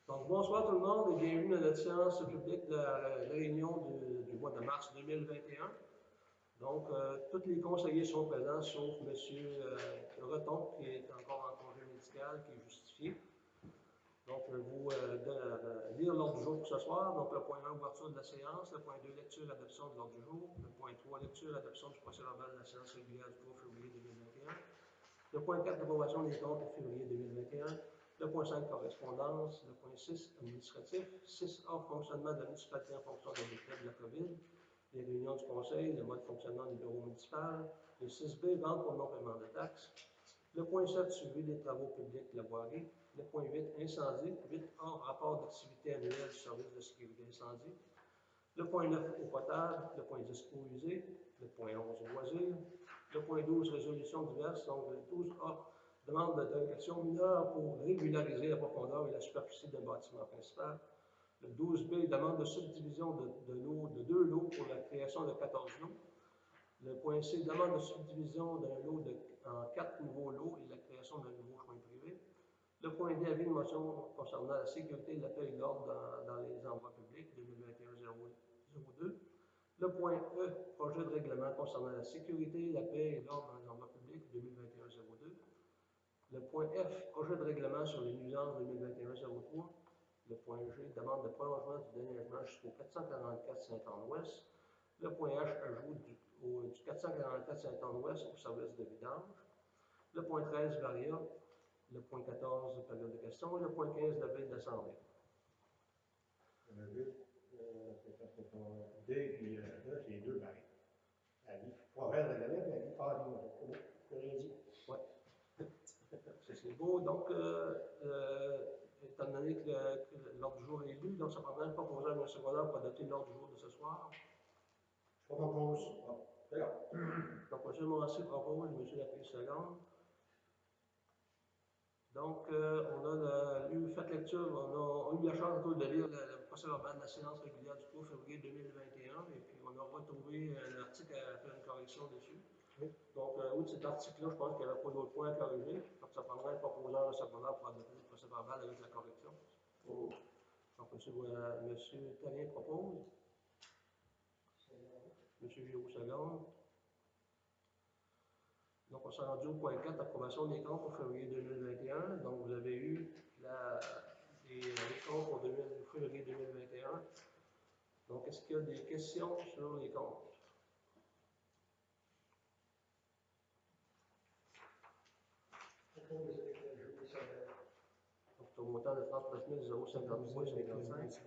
Donc, bonsoir tout le monde et bienvenue à notre séance publique de la réunion du mois de mars 2021. Donc, tous les conseillers sont présents, sauf M. Reton, qui est encore en congé médical, qui est justifié. Donc, je vais vous lire l'ordre du jour pour ce soir. Donc, le point 1, ouverture de la séance. Le point 2, lecture, adoption de l'ordre du jour. Le point 3, lecture, adoption du procès-verbal de la séance régulière du 3 février 2021. Le point 4, approbation des comptes pour février 2021. Le point 5, correspondance. Le point 6, administratif. 6A, fonctionnement de la municipalité en fonction des décrets de la COVID. Les réunions du conseil, le mode de fonctionnement du bureau municipal. Le 6B, vente pour non-paiement de taxes. Le point 7, suivi des travaux publics de la voirie. Le point 8, incendie. 8A, rapport d'activité annuelle du service de sécurité incendie. Le point 9, eau potable. Le point 10, eau usée. Le point 11, loisirs. Le point 12, résolution diverses. Donc, le 12A, demande de délégation mineure pour régulariser la profondeur et la superficie d'un bâtiment principal. Le 12B, demande de subdivision de deux lots pour la création de 14 lots. Le point C, demande de subdivision d'un lot en 4 nouveaux lots et la création d'un nouveau chemin privé. Le point D, avis de motion concernant la sécurité de la paix et de l'ordre dans les envois publics 2021-02. Le point E, projet de règlement concernant la sécurité, la paix et l'ordre dans les envois publics 2021-02. Le point F, projet de règlement sur les nuisances 2021-03. Le point G, demande de prolongement du déneigement jusqu'au 444 Saint-Anne-Ouest. Le point H, ajout du 444 Saint-Anne-Ouest au service de vidange. Le point 13, varia. Le point 14, période de questions. Et le point 15, la veille d'assemblée. Le 8, c'est pour D puis là, c'est les deux pareils. Ali, Poirel, la galette, Ali, on n'a rien dit. Oui. C'est beau. Donc, étant donné que l'ordre du jour est lu, donc ça prendrait pas poser un secondaire pour adopter l'ordre du jour de ce soir. Je propose. D'accord. Donc, M. Morancy propose, M. Laprise-Seconde. Donc, on a fait lecture, on a eu la chance de lire le procès-verbal de la séance régulière du 3 février 2021, et puis on a retrouvé un article à faire une correction dessus. Oui. Donc, outre cet article-là, je pense qu'il n'y avait pas d'autres points à corriger. Donc, ça prendrait un proposeur secondaire pour adopter le procès-verbal avec la correction. Oh. Donc, M. Therrien propose. M. Giraud seconde. Donc, on s'est rendu au point 4, approbation des comptes pour février 2021. Donc, vous avez eu les comptes pour février 2021. Donc, est-ce qu'il y a des questions sur les comptes? Donc, au montant de 39 053,55.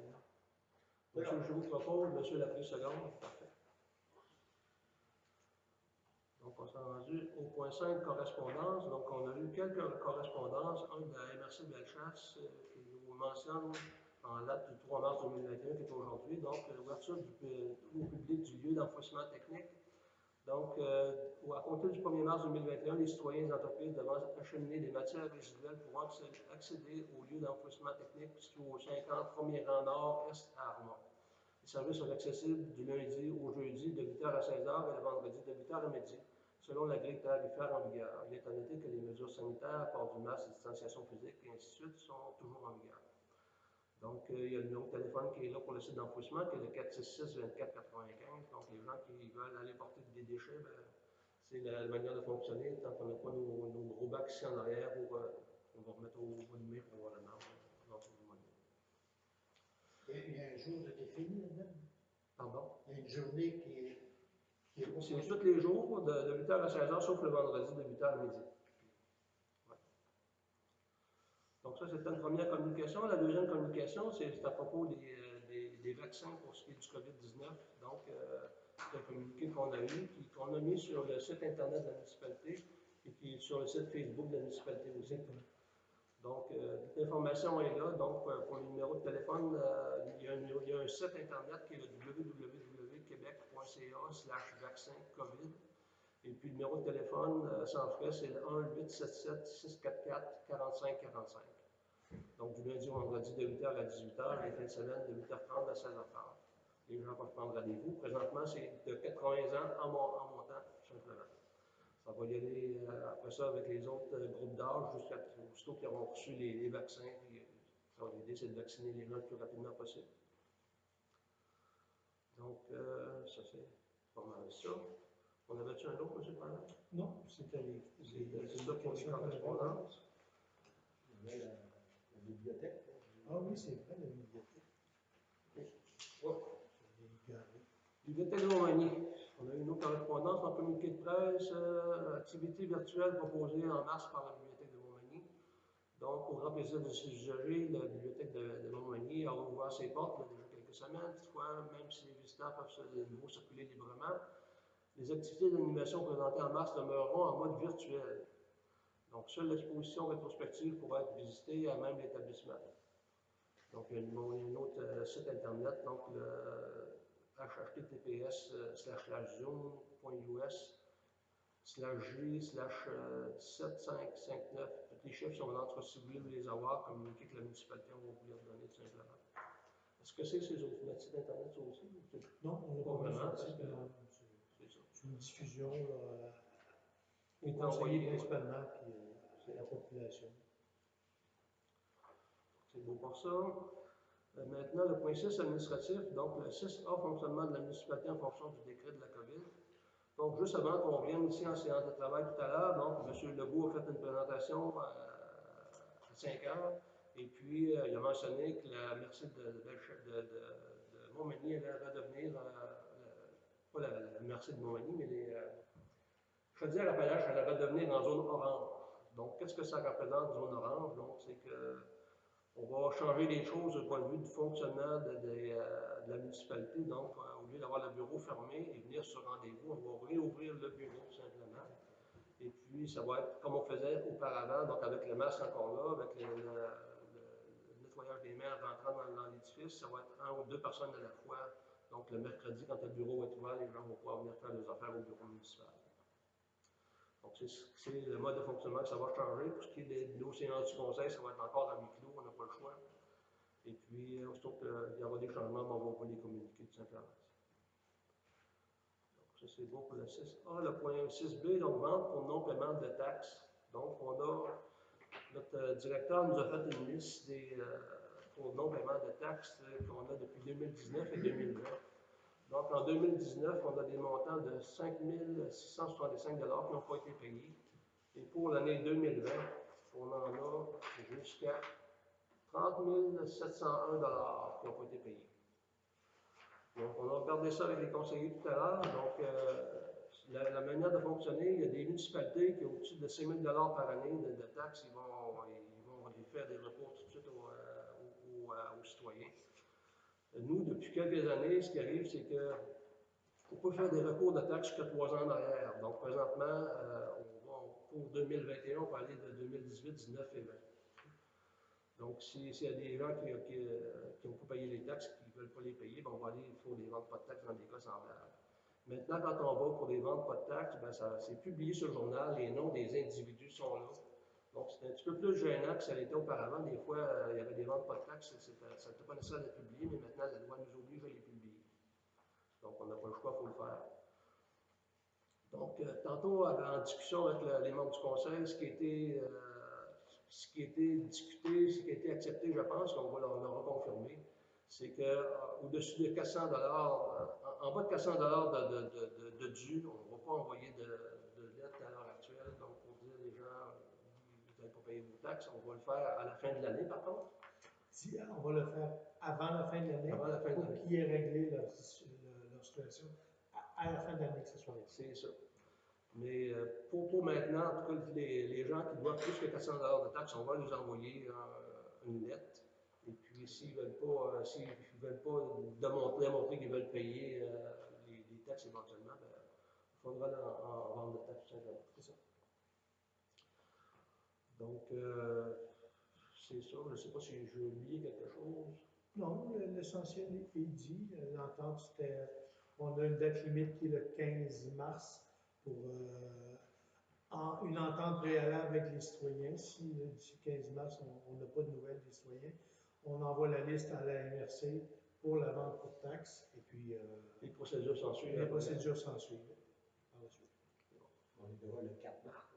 Monsieur, je vous propose, M. Laprise-Seconde. Parfait. Donc, on s'est rendu au point 5, correspondance. Donc, on a eu quelques correspondances. Un de la MRC Bellechasse qui nous mentionne en date du 3 mars 2021, qui est aujourd'hui. Donc, l'ouverture au public du lieu d'enfouissement technique. Donc, à compter du 1er mars 2021, les citoyens et les entreprises devront acheminer des matières résiduelles pour accéder au lieu d'enfouissement technique situé au 50 premier rang nord-est à Armand. Les services sont accessibles du lundi au jeudi de 8h à 16h et le vendredi de 8h à midi, selon la grille tarifaire en vigueur. Il est à noter que les mesures sanitaires, port du masque, distanciation physique et ainsi de suite sont toujours en vigueur. Donc, il y a le numéro de téléphone qui est là pour le site d'enfouissement, qui est le 466-2495. Donc, les gens qui veulent aller porter des déchets, ben, c'est la manière de fonctionner. Tant qu'on n'a pas nos gros bacs ici en arrière, on va remettre au bout de mai probablement. Il y a un jour de fini là-dedans? Pardon? Il y a une journée qui est c'est tous les jours, de 8h à 16h, sauf le vendredi, de 8h à midi. Ouais. Donc ça, c'était une première communication. La deuxième communication, c'est à propos des vaccins pour ce qui est du COVID-19. Donc, c'est un communiqué qu'on a eu, qu'on a mis sur le site Internet de la municipalité et puis sur le site Facebook de la municipalité aussi. Donc, l'information est là. Donc, pour le numéro de téléphone, il y a un site Internet qui est le www.quebec.ca/vaccin-COVID. Et puis, le numéro de téléphone sans frais, c'est le 1-877-644-4545. Donc, du lundi au vendredi de 8h à 18h, les fins de semaine de 8h30 à 16h30. Les gens peuvent prendre rendez-vous. Présentement, c'est de 80 ans en montant, tout simplement. Ça va y aller après ça avec les autres groupes d'âge, jusqu'au qu'ils auront reçu les vaccins, et Alors, l'idée, c'est de vacciner les gens le plus rapidement possible. Donc, ça fait pas mal ça. On avait-tu un autre, M. Parlant? Non, c'était les. C'est ça pour les correspondances. Il y avait la bibliothèque. Ah oui, c'est vrai, la bibliothèque. Ouais. Je l'ai gardé. Bibliothèque de Montmagny. On a eu une autre correspondance en communiqué de presse, activité virtuelle proposée en mars par la Bibliothèque de Montmagny. Donc, au grand plaisir de ses usagers, la Bibliothèque de Montmagny a ouvert ses portes il y a déjà quelques semaines. Toutefois, même si les visiteurs peuvent de nouveau circuler librement, les activités d'animation présentées en mars demeureront en mode virtuel. Donc, seule l'exposition rétrospective pourra être visitée à même l'établissement. Donc, il y a un autre site internet, donc le https://zoom.us/j/17559. Tous les chiffres sont entre si vous voulez les avoir, communiquer que la municipalité, on va vous les redonner tout simplement. Est-ce que c'est ces autres sites internet ça aussi? Non, on n'a Pas pas vraiment, besoin de parce ça. que C'est c'est ça. une diffusion là, Qui aux est conseillers envoyé, principalement, puis à la population. C'est beau pour ça. Maintenant, le point 6 administratif, donc le 6A, fonctionnement de la municipalité en fonction du décret de la COVID. Donc, juste avant qu'on vienne ici en séance de travail tout à l'heure, donc M. Legault a fait une présentation à 5 heures, et puis il a mentionné que la merci de Montmagny allait redevenir, pas la merci de Montmagny, mais les Chaudière-Appalaches allait redevenir en zone orange. Donc, qu'est-ce que ça représente, zone orange? Donc, c'est que on va changer les choses du point de vue du fonctionnement de la municipalité. Donc, au lieu d'avoir le bureau fermé et venir sur rendez-vous, on va réouvrir le bureau tout simplement. Et puis, ça va être comme on faisait auparavant, donc avec le masque encore là, avec le nettoyage des mains en rentrant dans l'édifice, ça va être 1 ou 2 personnes à la fois. Donc, le mercredi, quand le bureau est ouvert, les gens vont pouvoir venir faire leurs affaires au bureau municipal. Donc, c'est le mode de fonctionnement que ça va changer. Pour ce qui est de nos séances du conseil, ça va être encore à huis clos, on n'a pas le choix. Et puis, aussitôt qu'il y aura des changements, on va pas les communiquer tout simplement. Donc, ça, c'est bon pour le 6A. Le point 6B, donc, vente pour non-paiement de taxes. Donc, notre directeur nous a fait une liste pour non-paiement de taxes qu'on a depuis 2019 et 2020. Donc, en 2019, on a des montants de 5 665 qui n'ont pas été payés. Et pour l'année 2020, on en a jusqu'à 30 701 qui n'ont pas été payés. Donc, on a regardé ça avec les conseillers tout à l'heure. Donc, la manière de fonctionner, il y a des municipalités qui ont au-dessus de 5 000 par année de taxes. Ils vont les faire des recours tout de suite aux citoyens. Nous, depuis quelques années, ce qui arrive, c'est qu'on peut faire des recours de taxes jusqu'à 3 ans en arrière. Donc, présentement, pour 2021, on peut aller de 2018, 19 et 20. Donc, s'il y a des gens qui n'ont pas payé les taxes, qui ne veulent pas les payer, ben on va aller pour des ventes pas de taxes dans des cas semblables. Maintenant, quand on va pour des ventes pas de taxes, ben c'est publié sur le journal, les noms des individus sont là. Donc, c'est un petit peu plus gênant que ça l'était auparavant. Des fois, il y avait des ventes pas de taxes, ça n'était pas nécessaire d'être publié, mais maintenant, la loi nous oblige à les publier. Donc, on n'a pas le choix, il faut le faire. Donc, tantôt, en discussion avec les membres du conseil, ce qui a été discuté, ce qui a été accepté, je pense, qu'on va leur reconfirmer, c'est qu'au-dessus de 400 en bas de 400 de dû, on ne va pas envoyer de lettres à l'heure actuelle. Donc, pour dire les gens, vous n'allez pas payer vos taxes, on va le faire à la fin de l'année, par contre. Si, on va le faire avant la fin de l'année, Avant la fin de l'année. pour qu'ils aient réglé leur situation à la fin de l'année, que ce soit. C'est ça. Mais pour maintenant, en tout cas, les gens qui doivent plus que 400 de taxes, on va leur envoyer une lettre. Et puis, s'ils ne veulent pas, démontrer qu'ils veulent payer les taxes éventuellement, il faudra en vendre de taxes tout simplement. C'est ça. Donc, c'est ça. Je ne sais pas si j'ai oublié quelque chose. Non, l'essentiel est dit. L'entente, c'était, on a une date limite qui est le 15 mars pour une entente préalable avec les citoyens. Si d'ici 15 mars, on n'a pas de nouvelles des citoyens, on envoie la liste à la MRC pour la vente pour taxes. Et puis, les procédures s'ensuivent. Les procédures s'ensuivent par la suite. On est devant le 4 mars.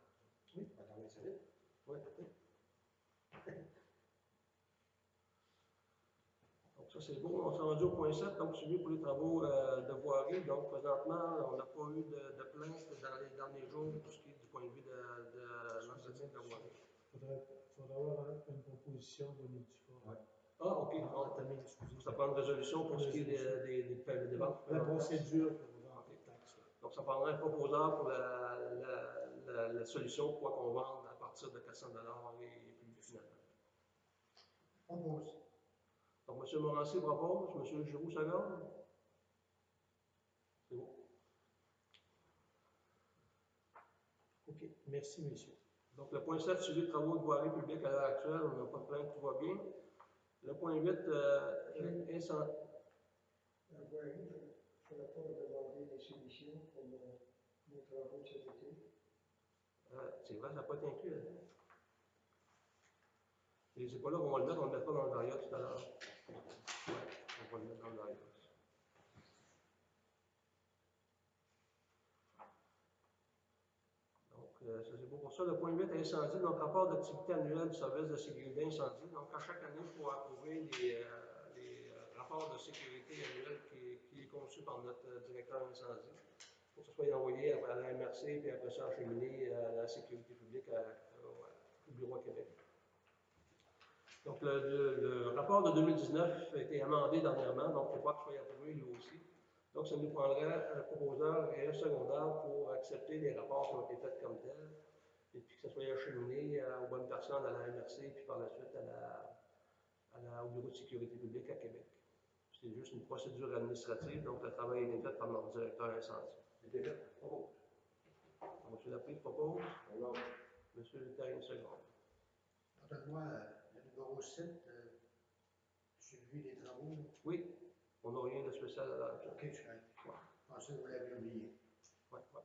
Oui. On va travailler ça vite. Oui. Ça, c'est beau. On s'est rendu au point 7, donc suivi pour les travaux de voirie. Donc, présentement, on n'a pas eu de plainte dans les derniers jours pour ce qui est du point de vue de l'entretien de la voirie. Faudra avoir une proposition donnée du fort. Ouais. Ah, OK. Entamer, excusez. Ça prend une résolution pour ce qui est des ventes. La procédure pour vendre les taxes. Donc, ça prendrait un proposeur pour la solution, quoi qu'on vende à partir de 400 et plus finalement. Propose. Donc, M. Morancy propose, M. Giroux seconde. C'est bon. OK. Merci, monsieur. Donc, le point 7, suivi de travaux de voirie publique à l'heure actuelle, on n'a pas de plainte, tout va bien. Le point 8, incendie. La voirie, il ne faudra pas demander des solutions pour nos travaux de cet été. C'est vrai, ça n'a pas été inclus là-dedans. Et c'est pas là qu'on va le mettre, on ne le mettra dans le derrière tout à l'heure. Ouais, on va le mettre dans le derrière. Donc, ça c'est beau pour ça. Le point 8, incendie, donc rapport d'activité annuelle du service de sécurité incendie. Donc, à chaque année, il faut approuver les rapports de sécurité annuels qui est conçu par notre directeur incendie. Il faut que ce soit envoyé à la MRC, puis après ça, acheminé à la sécurité publique au bureau à Québec. Donc, le rapport de 2019 a été amendé dernièrement, donc il faut pas qu'il soit approuvé lui aussi. Donc, ça nous prendrait un proposeur et un secondaire pour accepter les rapports qui ont été faits comme tels, et puis que ça soit acheminé aux bonnes personnes à la MRC, puis par la suite au bureau de sécurité publique à Québec. C'est juste une procédure administrative, donc le travail a été fait par notre directeur incendie. C'était fait. Propose. M. Laprise propose, Alors, M. Terrien seconde. donne-moi le numéro 7, suivi des travaux. Oui, on n'a rien de spécial à l'heure. OK, je pensais que vous l'aviez oublié. Ouais, ouais.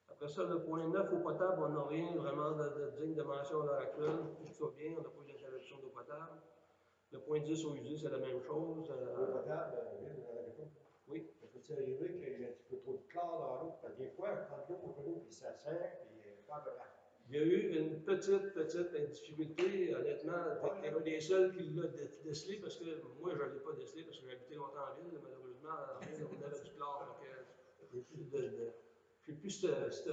Après ça, le point 9, eau potable, on n'a rien vraiment de digne de mention à l'heure actuelle. Tout va bien, on n'a pas eu d'interruption d'eau potable. Le point 10 au usé, c'est la même chose. L'eau potable, vous en avez pas? Oui. Ça peut arriver qu'il y a un petit peu trop de chlore dans l'eau? Parce que des fois, je prends de l'eau pour l'eau, puis ça sert, puis pas de mal. Il y a eu une petite difficulté, honnêtement, avec un des seuls qui l'a décelé, parce que moi, je ne l'ai pas décelé, parce que j'ai habité longtemps en ville, malheureusement, en ville, on avait du chlore, donc je n'ai plus cette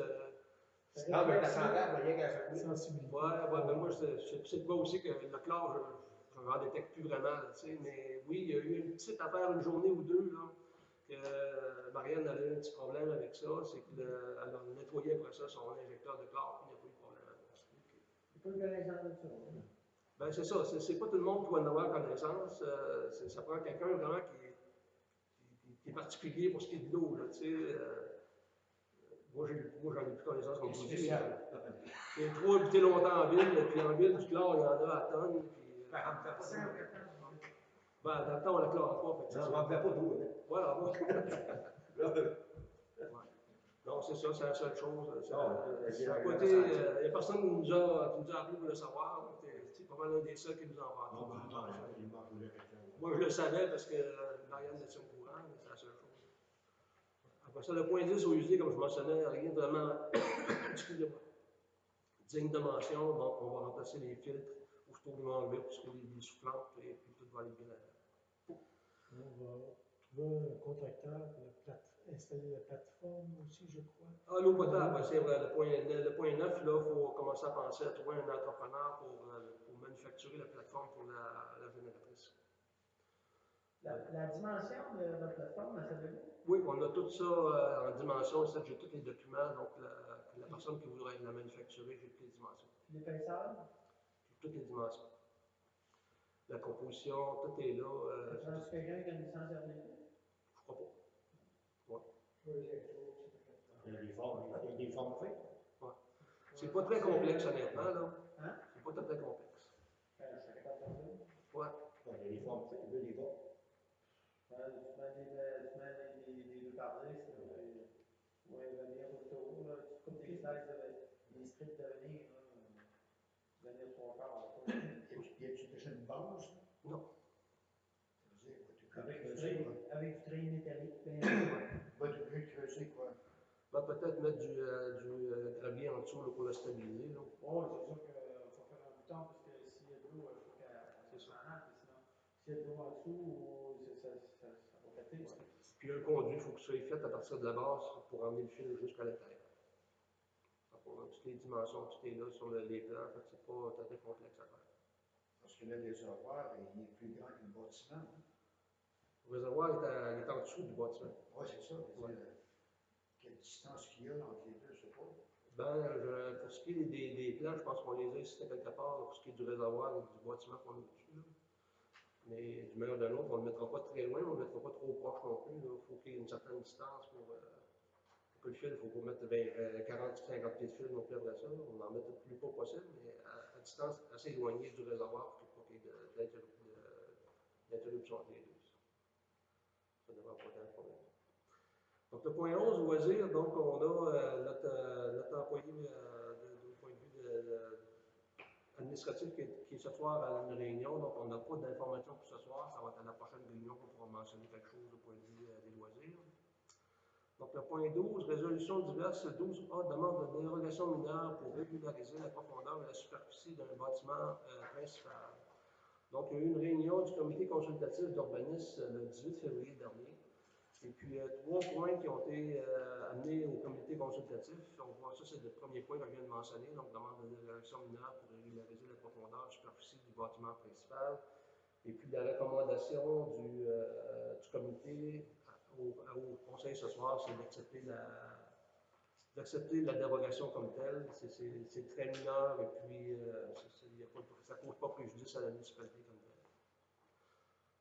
Ah, mais la centrale, rien qu'à ça. Sensibilité. ouais, ben moi, c'est quoi aussi que le chlore, je n'en détecte plus vraiment, là, tu sais, mais oui, il y a eu une petite affaire, une journée ou deux, là, que Marianne a eu un petit problème avec ça, c'est qu'elle a nettoyé après ça son injecteur de chlore, puis il n'y a pas eu de problème avec ça. C'est pas une connaissance de ça. Ben, c'est ça, c'est pas tout le monde qui va en avoir connaissance, ça prend quelqu'un vraiment qui est particulier pour ce qui est de l'eau, là, tu sais. Moi, j'en ai plus connaissance comme vous dites. J'ai trop habité longtemps en ville, puis en ville, du chlore, il y en a à tonnes. Puis, ben, dans le temps, on ne la chlore pas. Fait que Non, on n'en fait pas d'eau. Voilà, bon. Non, c'est ça, c'est la seule chose. C'est à côté, il n'y a personne qui nous a appelé pour le savoir. C'est pas mal un des seuls qui nous en parle. Moi, je le savais parce que Marianne était au courant, mais c'est la seule chose. Après ça, le point 10 au usé, comme je mentionnais, rien de vraiment, excusez-moi, digne de mention. Donc, on va remplacer les filtres aussitôt qu'on va enlever pour ce qui est des soufflantes et puis tout va aller bien là-dedans. On va trouver un contracteur pour installer la plateforme aussi, je crois. Ah, l'eau potable, c'est vrai. Le point 9, là, il faut commencer à penser à trouver un entrepreneur pour manufacturer la plateforme pour la génératrice. La dimension de votre plateforme, la savez-vous? Oui, on a tout ça en dimension. J'ai tous les documents. Donc, la personne qui voudrait la manufacturer, j'ai toutes les dimensions. L'épaisseur? J'ai toutes les dimensions. La composition, tout est là. Est-ce quelqu'un qui a une licence RDP? Je crois pas. Ouais. Il y a des formes faites. Ouais. C'est pas très complexe, honnêtement, là. Hein? C'est pas très complexe. Je serais capable de faire ça. Ouais. Il y a des formes faites, il y a des formes. Tu mets des deux pare-brises, tu vas venir autour, là, tu coupes des slices, des strips de venir, venir 3 quarts. Y a-tu déjà une base? Non. Avec du treillis métallique. Tu creuser quoi? Ben, peut-être mettre du gravier en dessous là, pour le stabiliser. Oh, c'est sûr qu'il faut faire un bouton parce que s'il y a de l'eau, il faut qu'elle s'en rentre. Sinon, s'il y a de l'eau en dessous, ça va péter. Ouais. Puis un conduit, il faut que ça soit fait à partir de la base pour emmener le fil jusqu'à la terre. Donc, on a toutes les dimensions, tout est là sur les plans, en fait, c'est pas très complexe à faire. Parce que là, le réservoir, il est plus grand que le bâtiment. Hein? Le réservoir il est en dessous du bâtiment. Oui, c'est ça. Ouais. Quelle distance qu'il y a entre les deux, je sais pas. Pour ce qui est des plans, je pense qu'on les a ici quelque part, pour ce qui est du réservoir et du bâtiment qu'on a au-dessus. Là. Mais du meilleur de l'autre, on ne le mettra pas très loin, on ne le mettra pas trop proche non plus. Il faut qu'il y ait une certaine distance pour que le fil, il faut qu'on mette 40-50 pieds de fil non plus après ça. On en met le plus pas possible, mais à distance assez éloignée du réservoir pour qu'il n'y ait pas d'interruption entre les deux. Ça ne devrait pas être un problème. Donc, le point 11, loisirs, donc on a notre employé du point de vue administratif qui est ce soir à une réunion, donc on n'a pas d'informations pour ce soir, ça va être à la prochaine réunion qu'on pourra mentionner quelque chose du point de vue des loisirs. Donc, le point 12, résolution diverse, 12A, demande de dérogation mineure pour régulariser la profondeur et la superficie d'un bâtiment principal. Donc, il y a eu une réunion du comité consultatif d'urbanisme le 18 février dernier. Et puis, trois points qui ont été amenés au comité consultatif. On voit ça, c'est le premier point que je viens de mentionner, donc demande de dérogation mineure pour régulariser la profondeur et superficie du bâtiment principal. Et puis, la recommandation du comité au conseil ce soir, c'est d'accepter la dérogation comme telle. C'est très mineur et puis ça ne cause pas préjudice à la municipalité comme telle.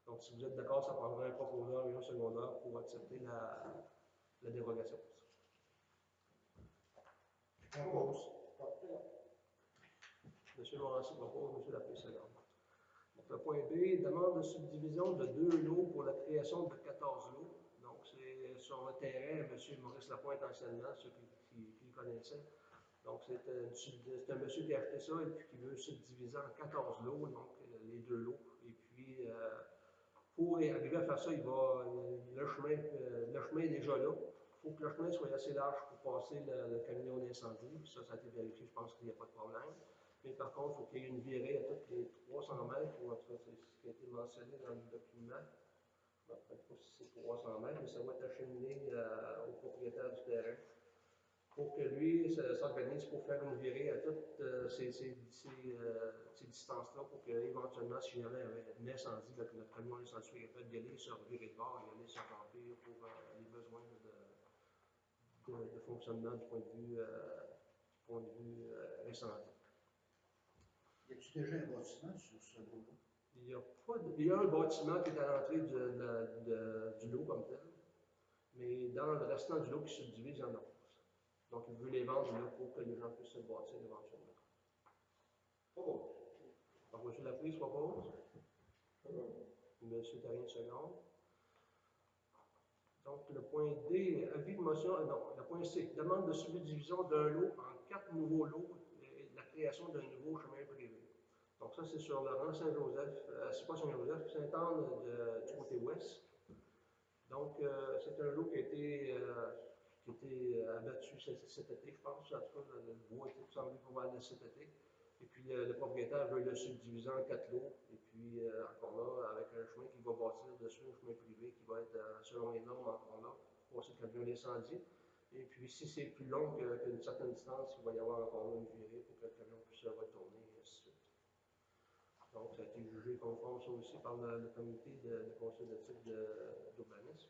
Donc, si vous êtes d'accord, ça prendra un proposeur et un secondaire pour accepter la dérogation. Je propose. M. Morancy propose, M. Lapierre seconde. Donc, le point B, demande de subdivision de 2 lots pour la création de 14 lots. Donc, c'est sur le terrain, M. Maurice Lapointe anciennement, ceux qui le connaissaient. Donc, c'est un monsieur qui a acheté ça et puis qui veut subdiviser en 14 lots, donc les 2 lots. Et puis, pour arriver à faire ça, le chemin est déjà là. Il faut que le chemin soit assez large pour passer le camion d'incendie. Ça a été vérifié, je pense qu'il n'y a pas de problème. Mais par contre, il faut qu'il y ait une virée à toutes les 300 mètres, ou en tout cas, c'est ce qui a été mentionné dans le document. Je ne me rappelle pas si c'est 300 mètres, mais ça va être acheminé au propriétaire du terrain pour que lui s'organise pour faire une virée à toutes ces distances-là pour qu'éventuellement, s'il y avait un incendie, que notre camion incendie soit capable d'y aller, se revirer de bord et aller se remplir pour les besoins de fonctionnement du point de vue incendie. Y a-t-il déjà un bâtiment sur ce lot-là? Il y a un bâtiment qui est à l'entrée du lot comme tel, mais dans le restant du lot qui se subdivise, il y en a pas. Donc, il veut les vendre là, pour que les gens puissent se bâtir éventuellement. Propose. Donc, M. Lapierre propose. M. Tarien seconde. Donc, le point D, avis de motion, non, le point C, demande de subdivision d'un lot en 4 nouveaux lots et la création d'un nouveau chemin privé. Donc, ça, c'est sur le rang Saint-Joseph, c'est pas Saint-Joseph, Sainte-Anne du côté ouest. Donc, c'est un lot qui a été abattu cet été, je pense. En tout cas, le bois était semblé pouvoir aller cet été. Et puis, le propriétaire veut le subdiviser en 4 lots. Et puis, encore là, avec un chemin qui va bâtir dessus, un chemin privé qui va être, selon les normes, encore là, pour passer le camion d'incendie. Et puis, si c'est plus long qu'une certaine distance, il va y avoir encore là une virée pour que le camion puisse se retourner, et ainsi de suite. Donc, ça a été jugé conforme, ça aussi, par le comité de consultatif d'urbanisme.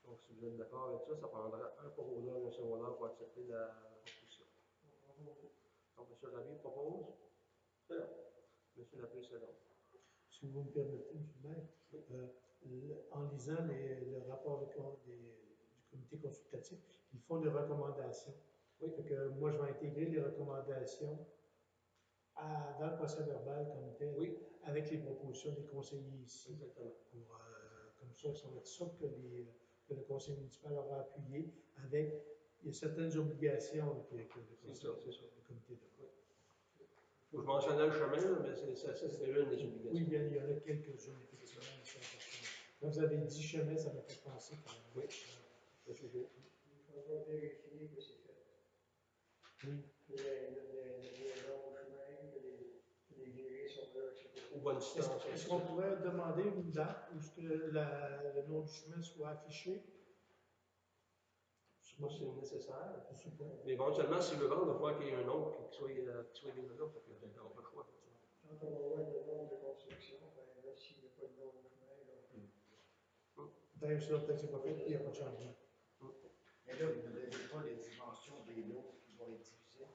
Donc, si vous êtes d'accord avec ça, ça prendra un proposeur et un secondaire pour accepter la proposition. Donc, M. Ravier propose. M. Lapierre seconde. Si vous me permettez, M. le maire, en lisant le rapport du comité consultatif, ils font des recommandations. Oui. Fait que moi, je vais intégrer les recommandations dans le procès verbal comme tel, Oui. avec les propositions des conseillers ici. Exactement. Comme ça, ça va être ça que le conseil municipal aura appuyé avec il y a certaines obligations que le comité donne. Faut que je mentionnais le chemin, là, mais ça c'est une des obligations. Oui, il y en a quelques-unes, effectivement, qui sont importantes. Quand vous avez dit chemin, ça m'a fait penser que... Oui. Le sujet. Il faudra vérifier que c'est fait. Oui. Que les longs chemins, que les virées sont là, etc. aux bonnes distances. Est-ce qu'on pourrait demander une date où ce que le nom du chemin soit affiché? Je ne sais pas si c'est nécessaire. Je sais pas. Mais éventuellement, s'il veut vendre, il va falloir qu'il y ait un nom qui soit déjà là. Fait que il n'aura pas le choix. Quand on va voir le nom de construction, ben là, s'il n'y a pas de nom au chemin, là. D'ailleurs, ça, peut-être c'est pas fait, il n'y a pas de changement. Mais là, vous ne donnez pas les dimensions des lots qui vont être divisés dedans.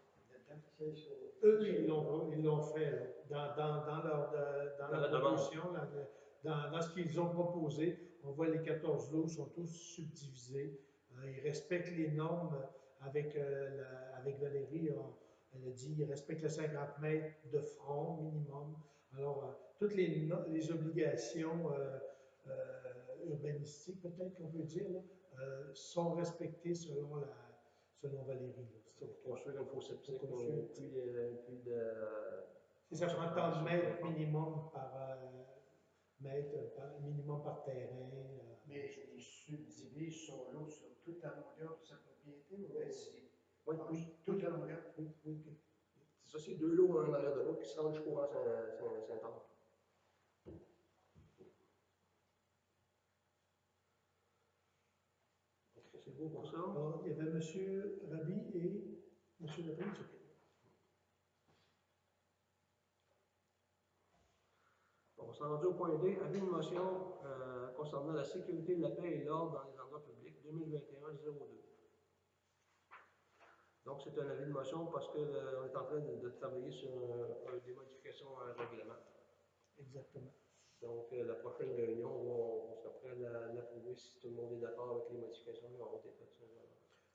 C'est sur. Eux, ils l'ont fait, là. Dans Dans la la demande. proposition, dans ce qu'ils ont proposé, on voit les 14 lots sont tous subdivisés. Ils respectent les normes avec Valérie. Elle a dit qu'ils respectent le 50 mètres de front minimum. Alors, toutes les obligations urbanistiques, peut-être qu'on peut dire, là, sont respectées selon Valérie. Là. C'est pour construire une fosse septique, Pour construire. plus de. Si ça prend tant de mètres minimum minimum par terrain. Mais il subdivise son lot sur toute la longueur de sa propriété ou bien c'est Oui. toute la longueur? Oui. C'est ça, c'est 2 lots un en arrière de l'autre qui se rendent jusqu'au rang Saint-Anne. C'est beau pour ça. Alors, il y avait M. Rabi et M. Leprince. On s'en rendu au point D, avis de motion concernant la sécurité, la paix et l'ordre dans les endroits publics 2021-02. Donc, c'est un avis de motion parce qu'on est en train de travailler sur des modifications à un règlement. Exactement. Donc, la prochaine réunion, on sera prêt à l'approuver si tout le monde est d'accord avec les modifications qui auront été faites.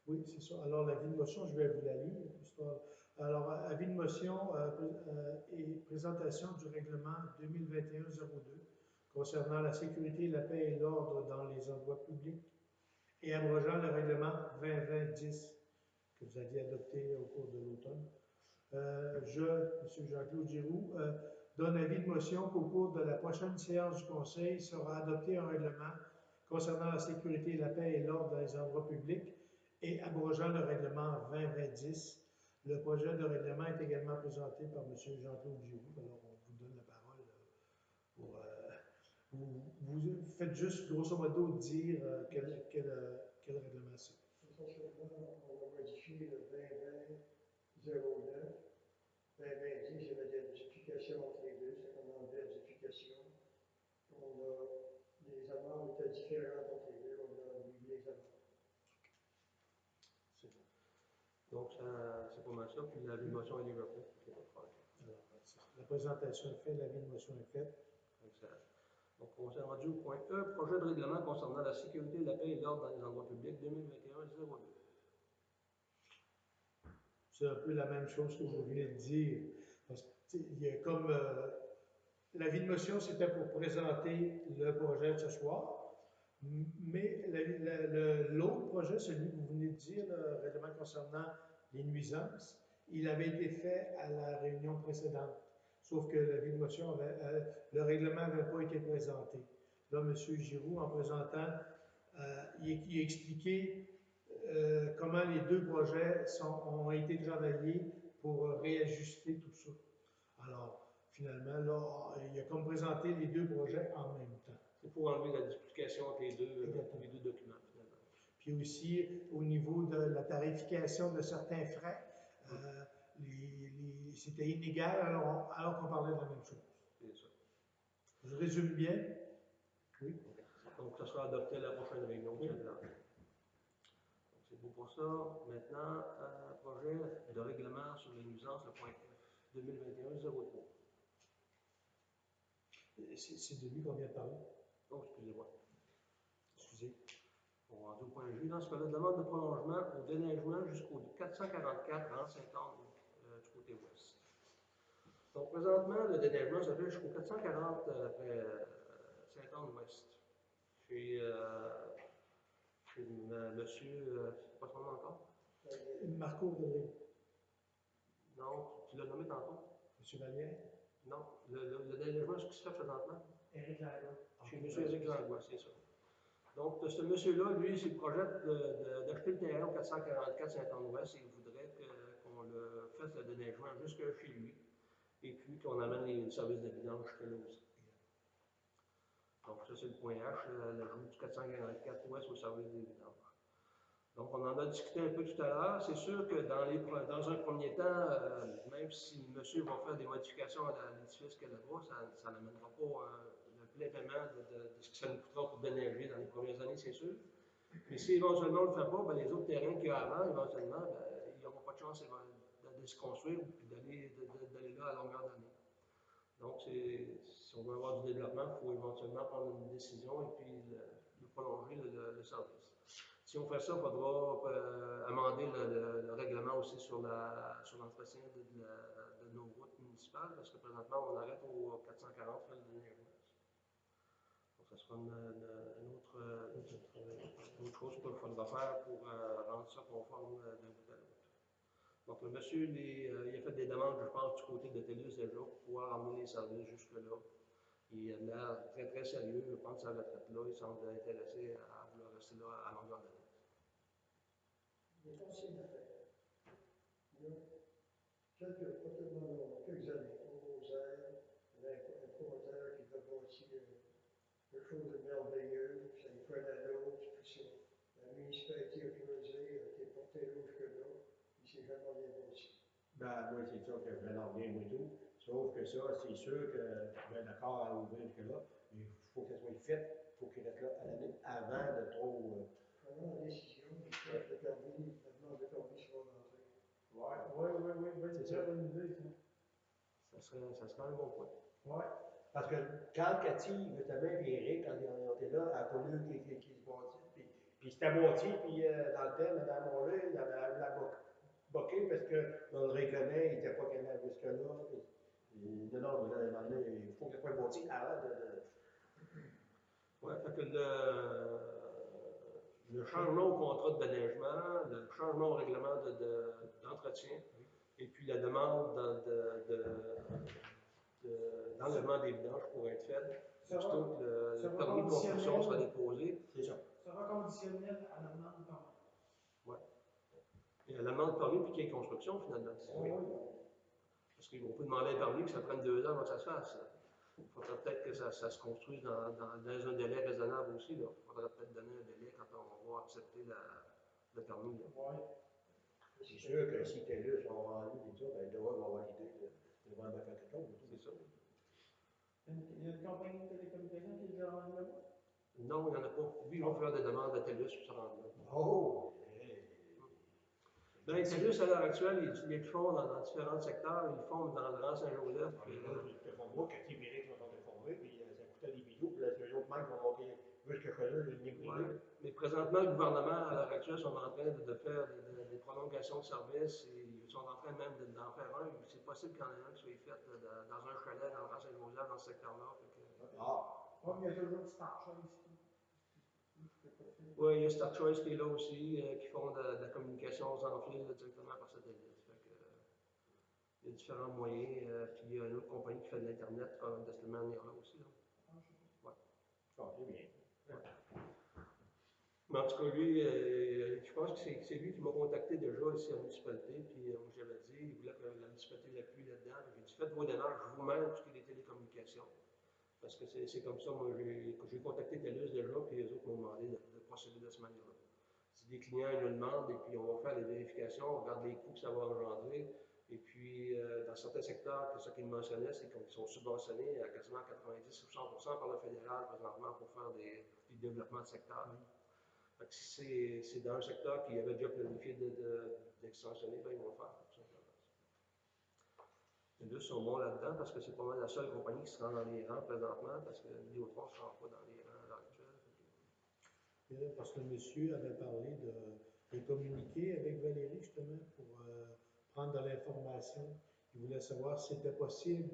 Oui, c'est ça. Alors, l'avis de motion, je vais vous la lire. Alors, avis de motion et présentation du règlement 2021-02 concernant la sécurité, la paix et l'ordre dans les endroits publics et abrogeant le règlement 2020-10 que vous aviez adopté au cours de l'automne. M. Jean-Claude Giroux, donne avis de motion qu'au cours de la prochaine séance du Conseil sera adopté un règlement concernant la sécurité, la paix et l'ordre dans les endroits publics et abrogeant le règlement 2020-10. Le projet de règlement est également présenté par M. Jean-Claude Giroux. Alors, on vous donne la parole pour... vous faites juste, grosso modo, dire quel règlement c'est. Essentiellement, on va modifier le 2020-09. 2020-10, il y avait des duplications entre les deux, ça commandait des duplications. Les amendes étaient différentes entre les deux, on a mis les amendes. Donc, c'est pas mal ça, puis la motion est déjà faite. Alors, la présentation est faite, l'avis de motion est faite. Excellent. Donc, on s'est rendu au point E, projet de règlement concernant la sécurité, la paix et l'ordre dans les endroits publics 2021-02. C'est un peu la même chose que vous venez de dire. Parce qu'il y a comme l'avis de motion, c'était pour présenter le projet de ce soir. Mais l'autre projet, celui que vous venez de dire, le règlement concernant les nuisances, il avait été fait à la réunion précédente. Sauf que l'avis de motion, le règlement n'avait pas été présenté. Là, M. Giroux, en présentant, il a expliqué comment les deux projets ont été travaillés pour réajuster tout ça. Alors, finalement, là, il a comme présenté les deux projets en même temps. C'est pour enlever la duplication entre les deux documents, finalement. Puis aussi, au niveau de la tarification de certains frais, c'était inégal alors qu'on parlait de la même chose. C'est ça. Je résume bien? Oui. Donc, ça sera adopté à la prochaine réunion. Oui. Donc, c'est beau pour ça. Maintenant, projet de règlement sur les nuisances, le point F, 2021-03. C'est de lui qu'on vient de parler. Oh, excusez-moi. Excusez. On va au point J. Dans ce cas-là, demande de prolongement au déneigement jusqu'au 444 en Saint-Anne du côté ouest. Donc, présentement, le déneigement, ça fait jusqu'au 440 après Saint-Anne-Ouest. Chez monsieur, c'est pas son nom encore? Marco Rodrigue. Non, tu l'as nommé tantôt? Monsieur Vallière? Non, le déneigement, ce qui se fait présentement? Éric Langlois. Chez monsieur Éric Langlois, c'est ça. Donc, ce monsieur-là, lui, il projette d'acheter le terrain au 444 Saint-Anne-Ouest et il voudrait qu'on le fasse le déneigement jusque chez lui. et puis qu'on amène les services de vidange jusqu'à là aussi. Donc ça, c'est le point H, l'ajout du 444 ouest au service des vidanges. Donc, on en a discuté un peu tout à l'heure. C'est sûr que dans un premier temps, même si monsieur va faire des modifications à l'édifice qu'il y a là-bas, ça n'amènera pas le plein paiement de ce que ça nous coûtera pour déneiger dans les premières années, c'est sûr. Mais si éventuellement on ne le fait pas, ben, les autres terrains qu'il y a avant, éventuellement, ben, il n'y aura pas de chance de se construire ou d'aller là à longueur d'année. Donc, si on veut avoir du développement, il faut éventuellement prendre une décision et puis prolonger le service. Si on fait ça, il faudra amender le règlement aussi sur l'entretien de nos routes municipales, parce que présentement, on arrête au 440 frais de déneigement. Donc, ça sera une autre chose qu'il faudra faire pour rendre ça conforme d'un bout à l'autre. Donc, le monsieur, il a fait des demandes, je pense, du côté de TELUS déjà, pour pouvoir amener les services jusque-là. Il a l'air très, très sérieux, il prend sa retraite-là, il semble intéressé à vouloir rester là à longueur d'année. Il est aussi d'affaires. Il y a quelques années, aux airs, il y avait un promoteur qui devait bâtir quelque chose de merveilleux, ça lui prenait l'autre, puis ça. La municipalité a creusé, a été portée là jusque-là, il ne s'est jamais rien bâti. Ben, moi, c'est ça que je vais en bien, moi, tout. Sauf que ça, c'est sûr que je vais d'accord à ouvrir jusque-là, mais il faut qu'elle soit faite, il faut qu'elle reste là à l'année avant de trop. Prenons la décision, le chef de permis, la demande de permis sera rentrée. Oui, C'est ça. bonne idée, Ça serait un bon point. Ouais. Parce que quand Cathy, justement, et Eric, quand ils étaient là, à Paulieu qui se bâtit, puis c'était bâti, puis dans le thème, Mme Morley, il avait la boquée parce que dans le règlement, il n'était pas capable jusque-là. Non, mais là, il faut qu'elle soit bâtie avant de. Oui, fait que le changement au contrat de déneigement, le changement au règlement d'entretien, et puis la demande d'enlèvement des vidanges pourrait être faite, plutôt que le permis de construction sera déposé. C'est ça. Sera conditionnel à la demande de permis. Oui. Et à la demande de permis, puis qu'il y ait construction, finalement. Oui. Parce qu'on peut demander un permis que ça prenne 2 ans avant que ça se fasse. Il faudrait peut-être que ça se construise dans un délai raisonnable aussi. Il faudrait peut-être donner un délai quand on va accepter le permis. Oui. C'est sûr que si TELUS ont rendu et tout ça, ben, ils doivent avoir l'idée de vraiment faire quelque chose. C'est ça. Il y a une compagnie de télécommunications qui est déjà rendue là-bas? Non, il n'y en a pas. Lui, ils vont faire des demandes à TELUS pour se rendre là. Oh! Dans les TELUS, à l'heure actuelle, ils le font dans différents secteurs. Ils le font dans le Grand Saint-Joseph. Je te vois, Cathy et Eric sont informés, puis ça coûtait des vidéos, puis là, les autres mecs vont monter jusqu'à chez eux, une ligne privée. Mais présentement, le gouvernement, à l'heure actuelle, sont en train de faire des prolongations de services et ils sont en train même d'en faire un. C'est possible qu'il y en ait un qui soit fait dans un chalet dans le Grand Saint-Joseph, dans ce secteur-là. Oui, mais il y a toujours Star Choice ici. Oui, il y a Star Choice qui est là aussi, qui font de la communication sans fil directement par satellite. Il y a différents moyens. Puis il y a une autre compagnie qui fait de l'Internet de cette manière-là aussi. Là. Ouais. C'est bien. Mais en tout cas, lui, je pense que c'est lui qui m'a contacté déjà ici à la municipalité. Puis j'avais dit, il voulait que la municipalité l'appuie là-dedans. J'ai dit, faites vos démarches vous-même pour ce qui est des télécommunications. Parce que c'est comme ça, moi, j'ai contacté TELUS déjà, puis les autres m'ont demandé de procéder de cette manière-là. Si des clients ils nous demandent, et puis on va faire les vérifications, on regarde les coûts que ça va engendrer, et puis dans certains secteurs, ce qu'ils mentionnaient, c'est qu'ils sont subventionnés à quasiment 90 ou 100% par le fédéral présentement pour faire des développements de secteur. Fait que si c'est dans un secteur qui avait déjà planifié d'extensionner, ben ils vont le faire, tout simplement. Les deux sont bons là-dedans parce que c'est pas mal la seule compagnie qui se rend dans les rangs présentement parce que Vidéotron ne se rend pas dans les rangs à l'heure actuelle. Parce que le monsieur avait parlé de communiquer avec Valérie justement pour prendre de l'information. Il voulait savoir si c'était possible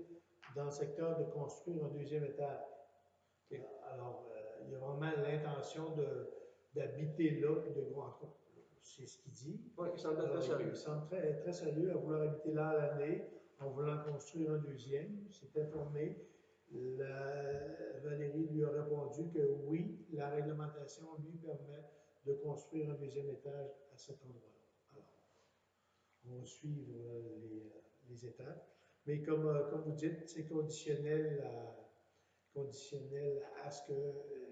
dans le secteur de construire un deuxième étage. Okay. Alors, il y a vraiment l'intention d'habiter là, puis de gros. C'est ce qu'il dit. Oui, il semble très sérieux. Il semble très, très sérieux à vouloir habiter là à l'année, en voulant construire un deuxième. Il s'est informé. Valérie lui a répondu que oui, la réglementation lui permet de construire un deuxième étage à cet endroit-là. Alors, on va suivre les étapes. Mais comme vous dites, c'est conditionnel à ce que.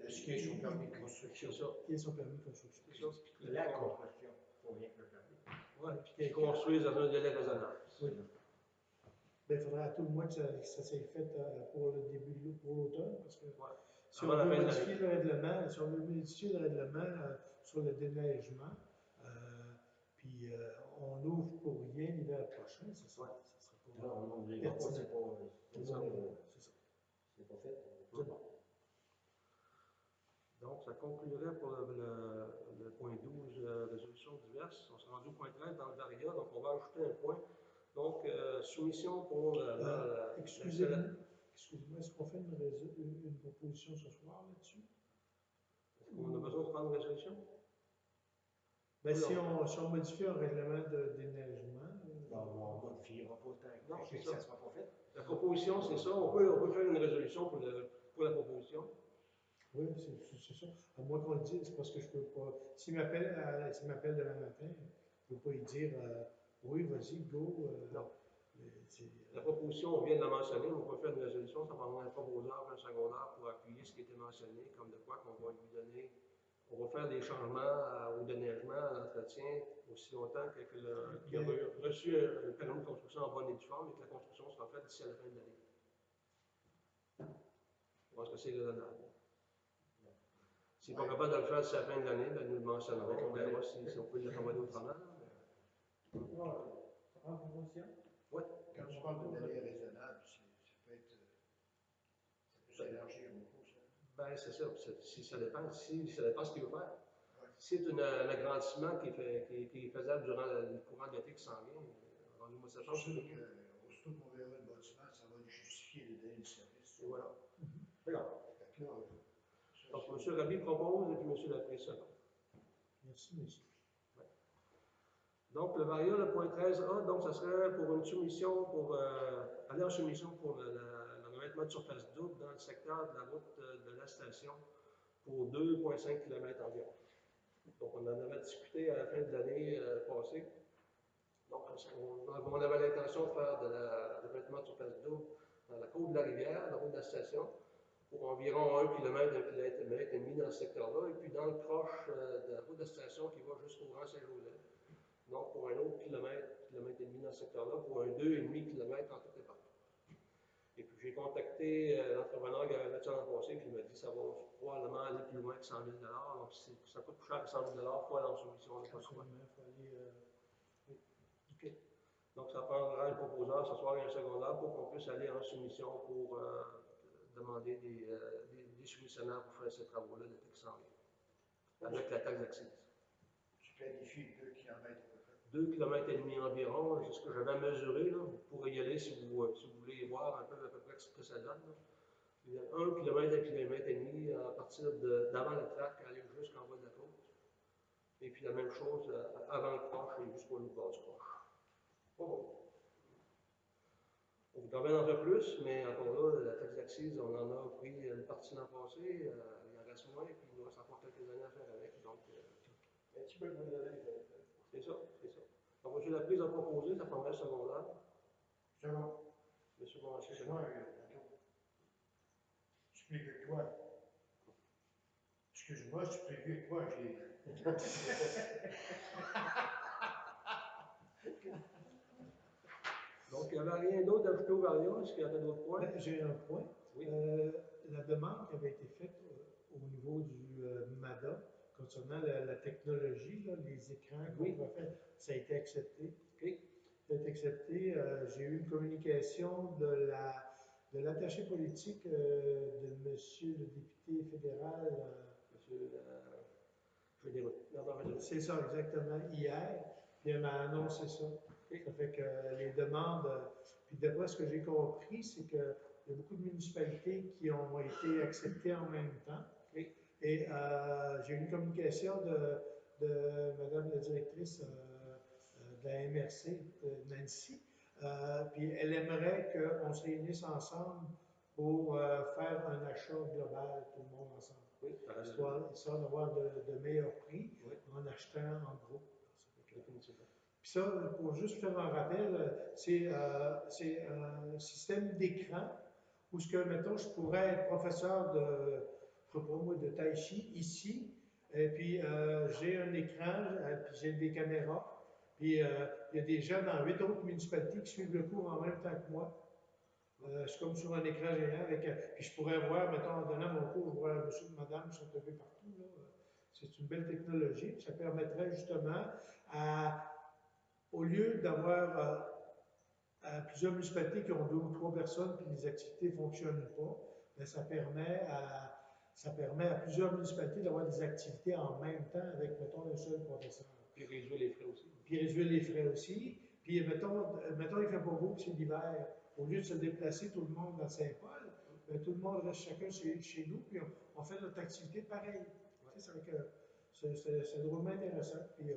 Est-ce qu'il y a son permis de construction? C'est ça. Qu'il y ait son permis de construction. C'est ça. La construction, il faut rien que le permis. Ouais, puis qu'ils construisent dans un délai raisonnable. Oui. Ben, il faudrait à tout le moins que ça s'est fait pour le début de pour l'automne, parce que Ouais. si Avant on la veut fin de modifier l'année. le règlement, si on veut modifier le règlement sur le déneigement, puis on ouvre pour rien l'hiver prochain, ça sera pas Non, non, les pertinent. c'est pas, C'est c'est ça. pas, C'est ça. c'est pas fait. C'est bon. Donc, ça conclurait pour le point 12, résolutions diverses. On s'est rendu au point 13 dans le Varia, donc on va ajouter un point. Donc, soumission pour Excusez-moi, est-ce qu'on fait une proposition ce soir là-dessus? Est-ce qu'on a besoin de prendre une résolution? Ben, Oui, si on modifie un règlement de déneigement. Non, on modifiera pas tant Non, que c'est ça ça. ne sera pas fait. La proposition, c'est ça. On peut faire une résolution pour la proposition. Oui, c'est ça. À moins qu'on le dise, c'est parce que je peux pas. S'il m'appelle demain matin, je ne peux pas lui dire oui, vas-y, go. Non. C'est- La proposition, on vient de la mentionner, on peut faire une résolution, ça prendra un proposeur, un secondaire pour appuyer ce qui était mentionné, comme de quoi qu'on va lui donner. On va faire des changements au déneigement, à l'entretien, aussi longtemps qu'il a reçu un permis de construction en bonne et due forme et que la construction sera faite d'ici à la fin de l'année. Je pense que c'est raisonnable. S'il n'est pas capable de le faire d'ici à la fin de l'année, ben, nous le mentionnerons. On verra si on peut l'accommoder autrement. Ça prend une proposition? Oui. Quand tu parles de délai raisonnable, ça peut s'élargir beaucoup, ça. Ben, c'est ça. Ça dépend. Ça dépend ce qu'il veut faire. Si c'est un agrandissement qui est faisable durant le courant de l'été qui s'en vient, rendu au mois de C'est septembre, sûr qu'aussitôt qu'on verra le bâtiment, ça va justifier le délai de service. et voilà. D'accord. Fait que là, Donc, M. Rabi propose et puis M. Laprise second. Merci, monsieur. Donc, le Varia, le point 13A, donc, ça serait pour une soumission, aller en soumission pour le revêtement de surface double dans le secteur de la route de la station pour 2,5 km environ. Donc, on en avait discuté à la fin de l'année passée. Donc, on avait l'intention de faire le revêtement de surface double dans la côte de la rivière, la route de la station, pour environ 1 km, 1 km et demi dans ce secteur-là, et puis dans le proche de la route de station qui va jusqu'au Grand Saint-Joseph. Donc, pour un autre kilomètre et demi dans ce secteur-là, pour un 2,5 km en tout et partout. Et puis, j'ai contacté l'entrepreneur qui avait fait ça l'an passé, puis il m'a dit que ça va probablement aller plus loin que 100 000 donc ça coûte plus cher que 100 000 il faut aller en soumission, on n'a pas le choix. Absolument, il faut aller. Oui. OK. Donc, ça prendra le proposeur ce soir et un secondaire pour qu'on puisse aller en soumission pour demander des soumissionnaires pour faire ces travaux-là l'été qui s'en vient, avec la taxe d'accise. tu planifies 2 km à peu près. 2 km et demi environ, c'est ce que j'avais mesuré. Là. Vous pourrez y aller si vous voulez voir un peu à peu près ce que ça donne. Là. Il y a 1 km, 1 km et demi à partir d'avant la traque, aller jusqu'en bas de la côte. Et puis la même chose avant le croche et jusqu'au bout du bord du croche. Pas bon. On voudrait bien en faire plus, mais encore là, la taxe d'accise, on en a pris une partie l'an passé, il en reste moins, puis il nous reste encore quelques années à faire avec. Donc, Un petit peu de vous donner. c'est ça, c'est ça. Donc, M. Laprise a proposé, ça prendrait le secondaire. Ça va. M. Blanchet, c'est Moi, bon. je suis plus vieux que toi. Excuse-moi, je suis plus vieux que toi, j'ai. Donc, il n'y avait rien d'autre d'ajouter au Varia. Est-ce qu'il y avait d'autres points? J'ai un point. Oui. La demande qui avait été faite au niveau du MADA concernant la technologie, là, les écrans qu'on Oui. refait, ça a été accepté. OK. Ça a été accepté. J'ai eu une communication de l'attaché politique de monsieur le député fédéral. Monsieur Fédéreux. C'est ça, exactement, hier. Puis elle m'a annoncé ça. Ça fait que les demandes, puis d'après ce que j'ai compris, c'est qu'il y a beaucoup de municipalités qui ont été acceptées en même temps. Oui. Et j'ai eu une communication de Madame la directrice de la MRC, Nancy, puis elle aimerait qu'on se réunisse ensemble pour faire un achat global, tout le monde ensemble. Oui, Histoire d'avoir de meilleurs prix Oui. en achetant en groupe. définitivement. Puis ça, pour juste faire un rappel, c'est un système d'écran où ce que, mettons, je pourrais être professeur de, je sais pas moi, de tai chi ici, et puis j'ai un écran, puis j'ai des caméras, puis il y a des gens dans 8 autres municipalités qui suivent le cours en même temps que moi. C'est comme sur un écran géant, puis je pourrais voir, mettons, en donnant mon cours, je vois monsieur et madame qui sont levés partout. Là. C'est une belle technologie, puis ça permettrait justement, au lieu d'avoir plusieurs municipalités qui ont 2 ou 3 personnes, puis les activités ne fonctionnent pas, bien, ça permet à plusieurs municipalités d'avoir des activités en même temps avec, mettons, un seul professeur. Puis réduire les frais aussi. Puis réduire les frais aussi. Puis mettons il fait pas beau, puis c'est l'hiver. Au lieu de se déplacer tout le monde dans Saint-Paul, bien, tout le monde reste chacun chez nous, puis on fait notre activité pareil. Ouais. C'est drôlement intéressant. Puis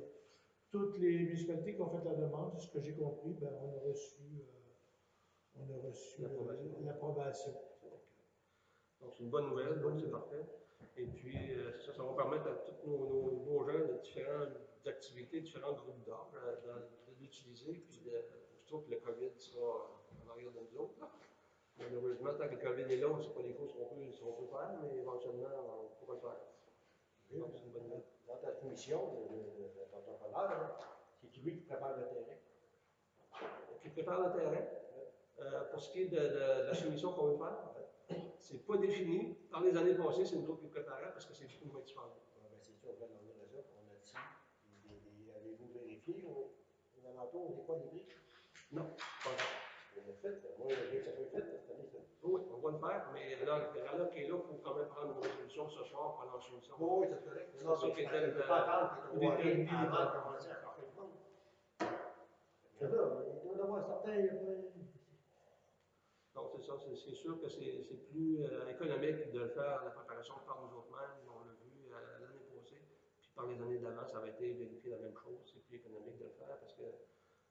toutes les municipalités qui ont fait la demande, c'est ce que j'ai compris, ben, on a reçu l'approbation. Donc c'est une bonne nouvelle, donc c'est parfait. Et puis ça va permettre à tous nos gens de différentes activités, différents groupes d'âge de l'utiliser. Puis je trouve que le COVID sera en arrière de nous autres. Là. Malheureusement, tant que le COVID est là, on ne sait pas les courses qu'on peut faire, mais éventuellement, on pourra le faire. Oui, donc, c'est une bonne nouvelle. Dans ta mission d'entrepreneur, c'est lui qui prépare le terrain. Qui prépare le terrain. Pour ce qui est de la soumission qu'on veut faire, c'est pas défini. Dans les années passées, c'est nous autres qui préparaient parce que c'est beaucoup moins dispendieux. Ben, c'est sûr, on a raison, on a dit, avez-vous vérifié aux alentours, on n'est pas les briques? Non, pas encore. On l'a fait, moi, je veux que ça soit fait cette année. Oui, on va le faire, mais là, qui est là, il faut quand même prendre une résolution ce soir pour la solution. Oui, c'est correct. C'est ça qui était on ne peut pas attendre qu'on voit rien avant de commencer à faire quelque chose. C'est là, il doit y avoir certains. Donc, c'est ça, c'est sûr que c'est plus économique de le faire, la préparation par nous autres mêmes, on l'a vu l'année passée, puis par les années d'avant, ça avait été vérifié la même chose, c'est plus économique de le faire parce que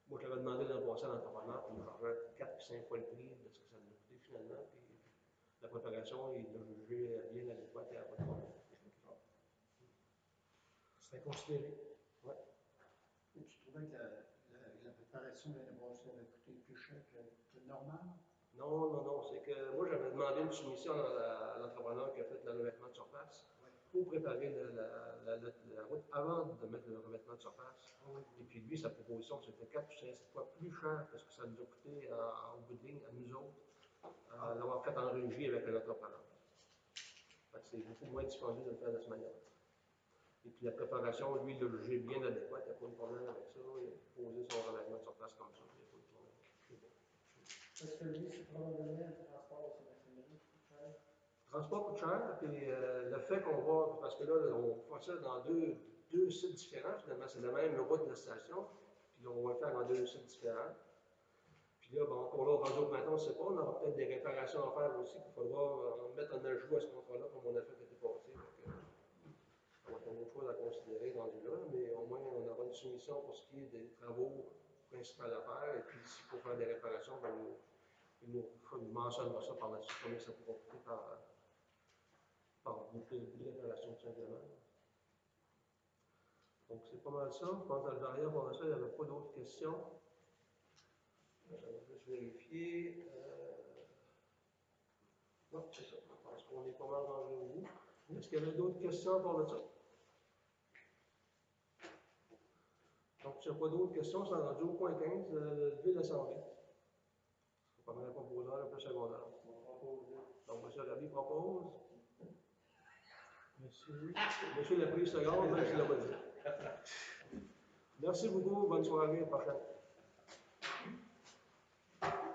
moi, je l'avais demandé l'an passé à l'entrepreneur, puis il me chargeait 4 ou 5 fois le prix de ce que ça nous a coûté finalement, puis la préparation, il a jugé bien adéquate et à votre problème. C'est à considérer. Oui. Et tu trouvais que la préparation de l'année passée avait coûté plus cher que normal? Non, c'est que moi j'avais demandé une soumission à l'entrepreneur qui a fait le revêtement de surface pour préparer la route avant de mettre le revêtement de surface. Et puis lui, sa proposition, c'était 4 ou 5 fois plus cher que ce que ça nous a coûté au bout de ligne à nous autres, l'avoir fait en régie avec un entrepreneur. C'est beaucoup moins dispendieux de le faire de cette manière-là. Et puis la préparation, lui, il l'a jugé bien adéquat, il n'y a pas de problème avec ça, il a posé son revêtement de surface comme ça, il n'y a pas de problème. Parce que lui, c'est probablement le transport sur machinerie qui coûte cher. Le transport coûte cher, puis le fait qu'on va, parce que là, on fait ça dans deux sites différents, finalement, c'est la même route de la station, puis là, on va le faire dans 2 sites différents. Puis là, bon, encore là, rendu au printemps, on ne sait pas, on aura peut-être des réparations à faire aussi, qu'il faudra mettre en ajout à ce contrat-là, comme on a fait l'été passé. Ça va être une autre chose à considérer rendu là, mais au moins, on aura une soumission pour ce qui est des travaux principaux à faire, et puis s'il faut faire des réparations, ben, il nous mentionnera ça par la suite, combien ça pourra coûter par bout de réparations, tout simplement. Donc, c'est pas mal ça. Je pense que dans le derrière, pour ça, il n'y avait pas d'autres questions. Je vais juste vérifier. Non, c'est ça. Je pense qu'on est pas mal rendu au bout. Est-ce qu'il y avait d'autres questions pour le ça? Donc, s'il n'y a pas d'autres questions, c'est rendu au point 15, lever l'Assemblée. C'est pas mal un composant un peu secondaire. Donc, M. Rabi propose. Monsieur l'a pris seconde, même s'il l'a pas dit. Merci beaucoup, bonne soirée, à la prochaine.